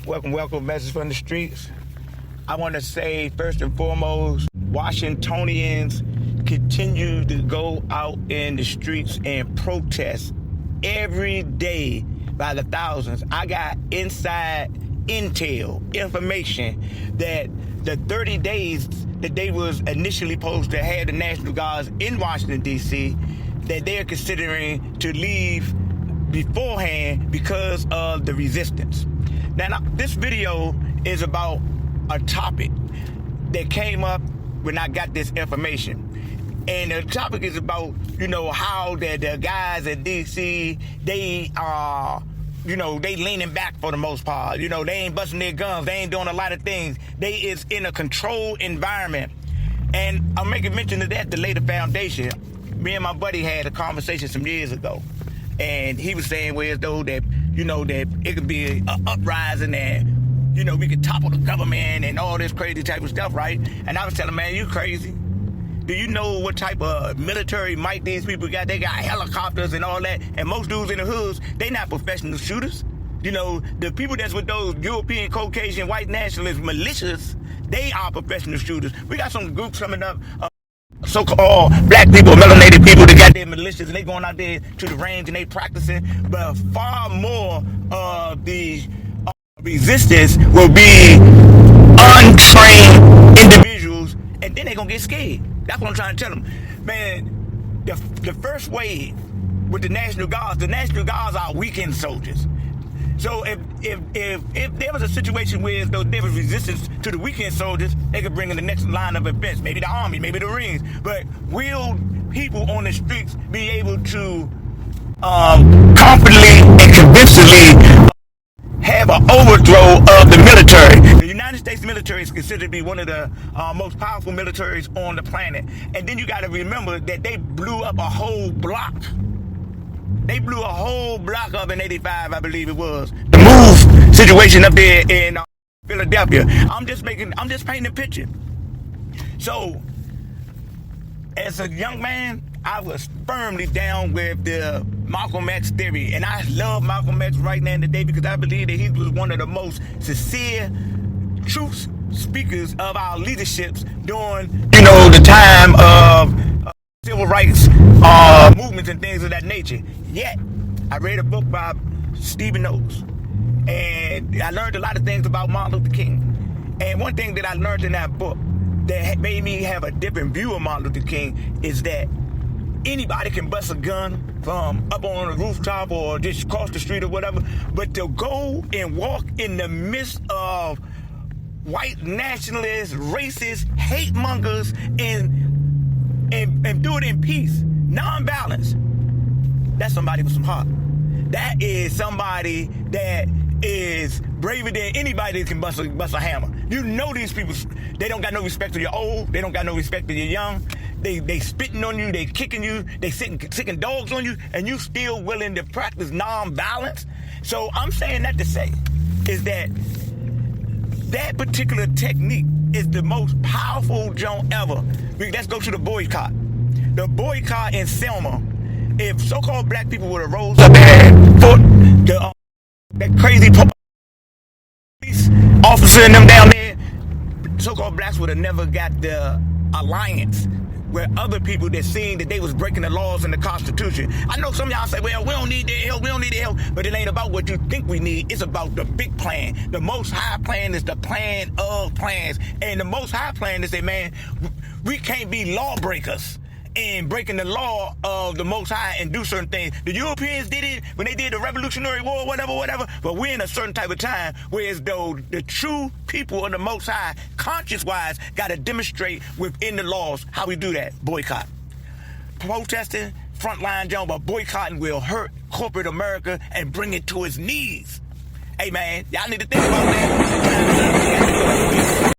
Welcome, message from the streets. I want to say, first and foremost, Washingtonians continue to go out in the streets and protest every day by the thousands. I got inside information that the 30 days that they was initially supposed to have the National Guards in Washington, D.C., that they're considering to leave beforehand because of the resistance. Now, this video is about a topic that came up when I got this information. And the topic is about, how the guys at D.C., they are, they leaning back for the most part. They ain't busting their guns. They ain't doing a lot of things. They is in a controlled environment. And I'm making mention of that to lay the foundation. Me and my buddy had a conversation some years ago. And he was saying, well, as though that, that it could be an uprising and, we could topple the government and all this crazy type of stuff, right? And I was telling him, man, you crazy. Do you know what type of military might these people got? They got helicopters and all that. And most dudes in the hoods, they not professional shooters. The people that's with those European, Caucasian, white nationalist militias, they are professional shooters. We got some groups coming up, so-called black people, melanated people that got their militias, and they going out there to the range and they practicing. But far more of the resistance will be untrained individuals, and then they gonna get scared. That's what I'm trying to tell them. Man, the first wave with the National Guards are weekend soldiers. So if there was a situation where there was resistance to the weekend soldiers, they could bring in the next line of defense, maybe the Army, maybe the Marines. But will people on the streets be able to confidently and convincingly have an overthrow of the military? The United States military is considered to be one of the most powerful militaries on the planet. And then you got to remember that they blew up a whole block. They blew a whole block up in 85, I believe it was. The move situation up there in Philadelphia. I'm just painting a picture. So, as a young man, I was firmly down with the Malcolm X theory. And I love Malcolm X right now today because I believe that he was one of the most sincere truth speakers of our leaderships during, the time of civil rights movements and things of that nature. Yet, I read a book by Stephen Oaks, and I learned a lot of things about Martin Luther King. And one thing that I learned in that book that made me have a different view of Martin Luther King is that anybody can bust a gun from up on a rooftop or just cross the street or whatever, but to go and walk in the midst of white nationalists, racists, hate mongers, and do it in peace, non-violence, that's somebody with some heart. That is somebody that is braver than anybody that can bust a hammer. These people, they don't got no respect for your old, they don't got no respect for your young. They spitting on you, they kicking you, they sicking dogs on you, and you still willing to practice non-violence. So I'm saying that to say is that particular technique is the most powerful joint ever. Let's go to the boycott. The boycott in Selma. If so-called black people would have rose up and fought that crazy police officer and them down there, so-called blacks would have never got the alliance where other people that seen that they was breaking the laws and the Constitution. I know some of y'all say, well, we don't need their help, but it ain't about what you think we need. It's about the big plan. The Most High plan is the plan of plans. And the Most High plan is that, man, we can't be lawbreakers and breaking the law of the Most High and do certain things. The Europeans did it when they did the Revolutionary War, whatever, but we're in a certain type of time whereas though the true people of the Most High, conscience-wise, got to demonstrate within the laws how we do that. Boycott. Protesting, frontline job, but boycotting will hurt corporate America and bring it to its knees. Hey, man, y'all need to think about that.